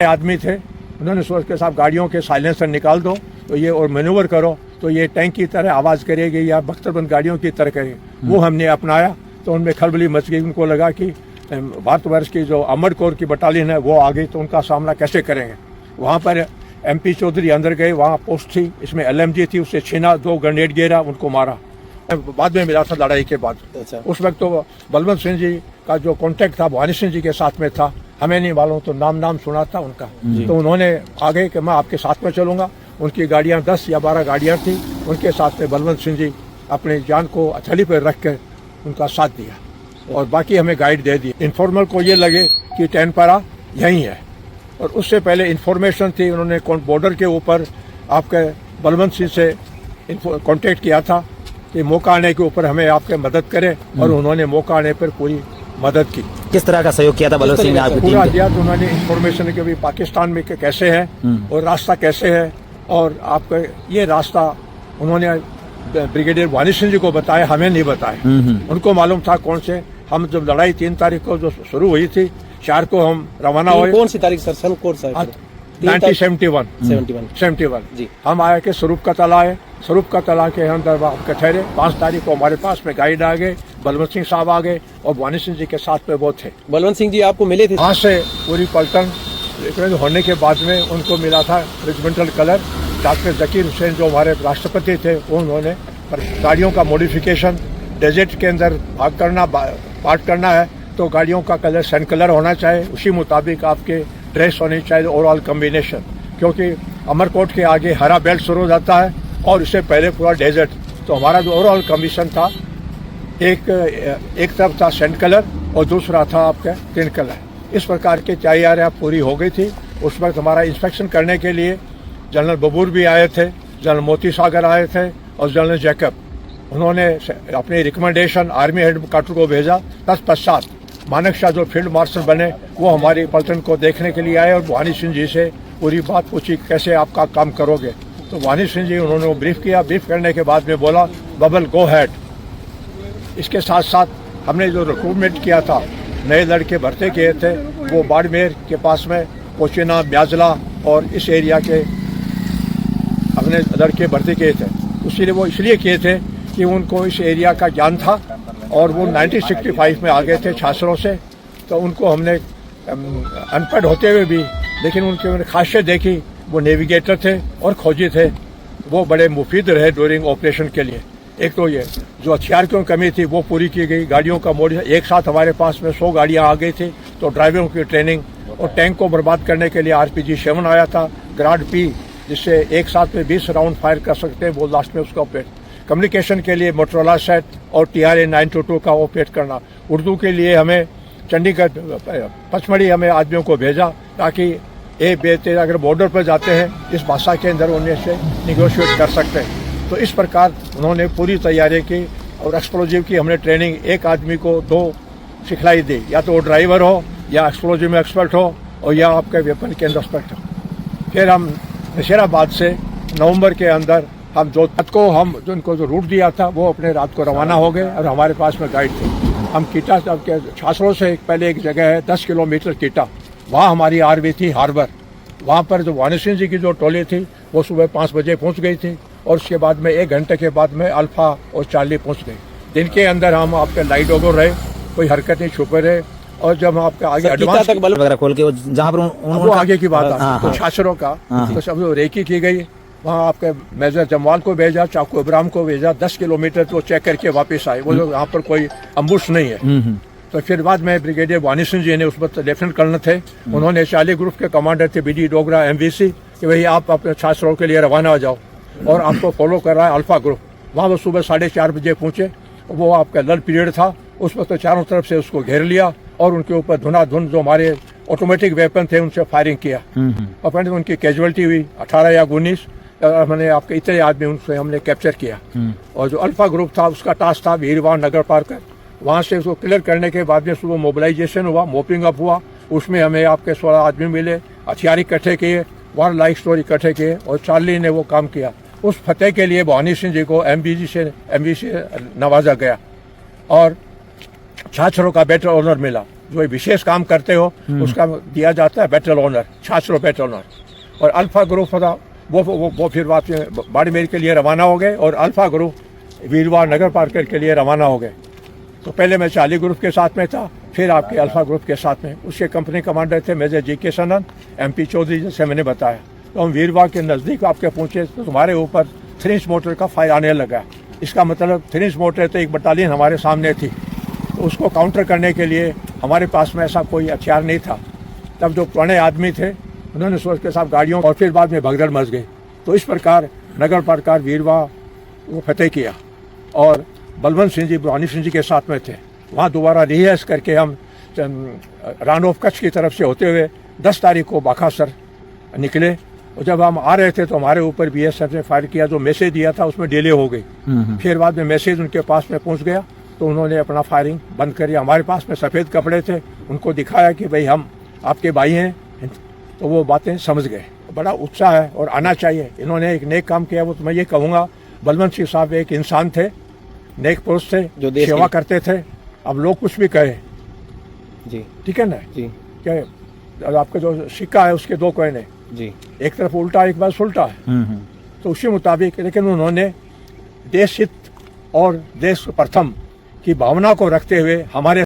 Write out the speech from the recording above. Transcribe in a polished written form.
आदमी थे, उन्होंने सोच के साहब गाड़ियों के साइलेंसर निकाल दो तो ये और मैनूवर करो तो ये टैंक की तरह आवाज़ करेगी या बख्तरबंद गाड़ियों की तरह करेगी। वो हमने अपनाया तो उनमें खलबली मच गई। उनको लगा कि भारतवर्ष की जो अमर कोर की बटालियन है वो आ गई तो उनका सामना कैसे करेंगे। वहाँ पर MP चौधरी अंदर गए, वहाँ पोस्ट थी, इसमें LMG थी, उससे छीना, 2 ग्रेनेड गिरा, उनको मारा। बाद में मिला था लड़ाई के बाद। उस वक्त तो बलवंत सिंह जी का जो कॉन्टेक्ट था भानी सिंह जी के साथ में था, हमें नहीं मालूम, तो नाम सुना था उनका। तो उन्होंने आगे कि मैं आपके साथ में चलूंगा। उनकी गाड़ियां 10 या 12 गाड़ियां थी, उनके साथ में बलवंत सिंह जी अपनी जान को हथेली पर रख कर उनका साथ दिया और बाकी हमें गाइड दे दी। इन्फॉर्मर को ये लगे कि टैनपारा यहीं है और उससे पहले इन्फॉर्मेशन थी, उन्होंने बॉर्डर के ऊपर आपके बलवंत सिंह से कॉन्टेक्ट किया था कि मौका आने के ऊपर हमें आपके मदद करें और उन्होंने मौका आने पर पूरी मदद की। किस तरह का सहयोग किया था बलवंत सिंह ने आपकी टीम पूरा दिया। तो उन्होंने इन्फॉर्मेशन के भी पाकिस्तान में कैसे है और रास्ता कैसे है और आपका ये रास्ता उन्होंने ब्रिगेडियर भानी सिंह जी को बताया, हमें नहीं बताया। उनको मालूम था कौन से। हम जब लड़ाई 3 तारीख को जो शुरू हुई थी, 4 को हम रवाना हुए। कौन सी तारीख सर? सन कौन सा? 1971 जी। हम आए के स्वरूप का तला है, स्वरूप का तला के अंदर ठहरे। 5 तारीख को हमारे पास में गाइड आ गए, बलवंत सिंह साहब आ गए और भानी सिंह जी के साथ में वो थे। बलवंत सिंह जी आपको मिले थे? वहाँ से पूरी पलटन होने के बाद में उनको मिला था regimental colour. Doctor Zakir Hussain जो हमारे राष्ट्रपति थे, उन्होंने गाड़ियों का मॉडिफिकेशन, डेजर्ट के अंदर पार्ट करना है तो गाड़ियों का कलर सैंड कलर होना चाहिए, उसी मुताबिक आपके ड्रेस होनी चाहिए, ओवरऑल कम्बिनेशन। क्योंकि अमरकोट के आगे हरा बेल्ट शुरू हो जाता है और इससे पहले पूरा डेजर्ट। तो हमारा जो ओवरऑल कमीशन था, एक तरफ था सैंड कलर और दूसरा था आपका टिन कलर। इस प्रकार के तैयारियां पूरी हो गई थी। उस वक्त हमारा इंस्पेक्शन करने के लिए जनरल बबूर भी आए थे, जनरल मोती सागर आए थे और जनरल जैकब। उन्होंने अपनी रिकमेंडेशन आर्मी हेडक्वार्टर को भेजा। तत्पश्चात मानक शाह जो फील्ड मार्शल बने वो हमारी पलटन को देखने के लिए आए और भानी सिंह जी से पूरी बात पूछी कैसे आपका काम करोगे। तो भानी सिंह जी उन्होंने ब्रीफ किया। ब्रीफ करने के बाद में बोला बबल गो हेड। इसके साथ साथ हमने जो रिक्रूटमेंट किया था, नए लड़के भर्ती किए थे, वो बाड़मेर के पास में कोचिना, ब्याजला और इस एरिया के हमने लड़के भर्ती किए थे। इसीलिए वो इसलिए किए थे कि उनको इस एरिया का ज्ञान था और वो 1965 में आ गए थे छाछरों से। तो उनको हमने अनपढ़ होते हुए भी, लेकिन उनकी खासियत देखी, वो नेविगेटर थे और खोजी थे। वो बड़े मुफीद रहे ड्यूरिंग ऑपरेशन के लिए। एक तो ये जो हथियार की कमी थी वो पूरी की गई। गाड़ियों का मॉडिफिकेशन, एक साथ हमारे पास में 100 गाड़ियां आ गई थी, तो ड्राइवरों की ट्रेनिंग और टैंक को बर्बाद करने के लिए RPG-7 आया था, ग्राड P, जिससे एक साथ में 20 राउंड फायर कर सकते हैं। वो लास्ट में उसका ऑपरेट, कम्युनिकेशन के लिए मोटरोला सेट और TRA-922 का ऑपरेट करना। उर्दू के लिए हमें चंडीगढ़, पचमढ़ी हमें आदमियों को भेजा ताकि अगर बॉर्डर पर जाते हैं इस भाषा के अंदर उन्हें से निगोशिएट कर सकते हैं। तो इस प्रकार उन्होंने पूरी तैयारी की और एक्सप्लोजिव की हमने ट्रेनिंग एक आदमी को 2 सिखलाई दी, या तो वो ड्राइवर हो या एक्सप्लोजिव में एक्सपर्ट हो और या आपके वेपन के अंदर एक्सपर्ट हो। फिर हम नशीराबाद से नवंबर के अंदर हम जो इनको जो रूट दिया था वो अपने रात को रवाना हो गए और हमारे पास में गाइड थे। हम कीटा के छाछरों से पहले एक जगह है 10 किलोमीटर कीटा, वहाँ हमारी RV थी हार्बर। वहाँ पर जो भानी सिंह जी की जो टोली थी वो सुबह 5 बजे पहुँच गई थी और उसके बाद में 1 घंटे के बाद में अल्फा और चार्ली पहुँच गई। दिन के अंदर हम आपके लाइट ओवर रहे, कोई हरकत नहीं, छुपे रहे। और जब हम आपके आगे एडवांस तक बल वगैरह खोल के जहाँ पर वो आगे की बात है तो छाछरों का तो सब रेकी की गई। वहाँ आपके मेजर जमवाल को भेजा, चाकू इब्राहिम को भेजा, 10 किलोमीटर तो चेक करके वापस आए। वो लोग यहाँ पर कोई अम्बुश नहीं है। तो फिर बाद में ब्रिगेडियर भानी सिंह जी ने, उस वक्त लेफ्टिनेंट कर्नल थे, उन्होंने 40 ग्रुप के कमांडर थे BD डोगरा MVC कि भाई आप अपने छाछरों के लिए रवाना हो जाओ और आपको फॉलो कर रहा है अल्फा ग्रुप। वहाँ वो सुबह 4:30 बजे पहुंचे। वो आपका लल पीरियड था, उस वक्त चारों तरफ से उसको घेर लिया और उनके ऊपर धुनाधुन जो हमारे ऑटोमेटिक वेपन थे उनसे फायरिंग किया। और उनकी कैजुअलिटी हुई 18 या 19। मैंने आपके इतने आदमी उनसे हमने कैप्चर किया। और जो अल्फा ग्रुप था उसका टास्क था वीरवान नगर पार कर, वहाँ से उसको क्लियर करने के बाद में सुबह मोबिलाइजेशन हुआ, मोपिंग अप हुआ। उसमें हमें आपके 16 आदमी मिले, हथियार इकट्ठे किए, वार लाइफ स्टोरी इकट्ठे किए और चार्ली ने वो काम किया। उस फतेह के लिए भानी सिंह जी को MVC से नवाजा गया और छाछरों का बेटर ऑनर मिला। जो विशेष काम करते हो उसका दिया जाता है बैटल ऑनर, 600 बैटल ऑनर। और अल्फा ग्रुप था वो फिर वापस बाड़मेर के लिए रवाना हो गए और अल्फा ग्रुप वीरवा नगर पार्कर के लिए रवाना हो गए। तो पहले मैं चाली ग्रुप के साथ में था, फिर आपके अल्फा ग्रुप के साथ में। उसके कंपनी कमांडर थे मेजर जी.के. सनन, MP चौधरी, जैसे मैंने बताया। तो हम वीरवा के नज़दीक आपके पहुंचे तो तुम्हारे ऊपर 3 इंच मोटर का फायर आने लगा। इसका मतलब 3 इंच मोटर तो एक बटालियन हमारे सामने थी, तो उसको काउंटर करने के लिए हमारे पास में ऐसा कोई हथियार नहीं था। तब जो पुराने आदमी थे उन्होंने सोच के साथ गाड़ियों और फिर बाद में भगदड़ मच गई। तो इस प्रकार नगर पार्कर वीरवा वो फतेह किया और बलवंत सिंह जी, बुरहानी सिंह जी के साथ में थे। वहाँ दोबारा रिहर्स करके हम रान ऑफ कच्छ की तरफ से होते हुए 10 तारीख को बाखासर निकले। और जब हम आ रहे थे तो हमारे ऊपर BSF ने फायर किया। जो मैसेज दिया था उसमें डिले हो गई। फिर बाद में मैसेज उनके पास में पहुंच गया तो उन्होंने अपना फायरिंग बंद करी। हमारे पास में सफ़ेद कपड़े थे, उनको दिखाया कि भाई हम आपके भाई हैं, तो वो बातें समझ गए। बड़ा उत्साह है और आना चाहिए। इन्होंने एक नेक काम किया, वो तो मैं ये कहूँगा बलवंत सिंह साहब एक इंसान थे, नेक पुरुष थे, जो देश सेवा करते थे। अब लोग कुछ भी कहे, जी ठीक है ना, जी क्या आपका जो सिक्का है उसके 2 कोने, जी एक तरफ उल्टा एक बार उल्टा है। तो उसी मुताबिक, लेकिन उन्होंने देश हित और देश प्रथम की भावना को रखते हुए हमारे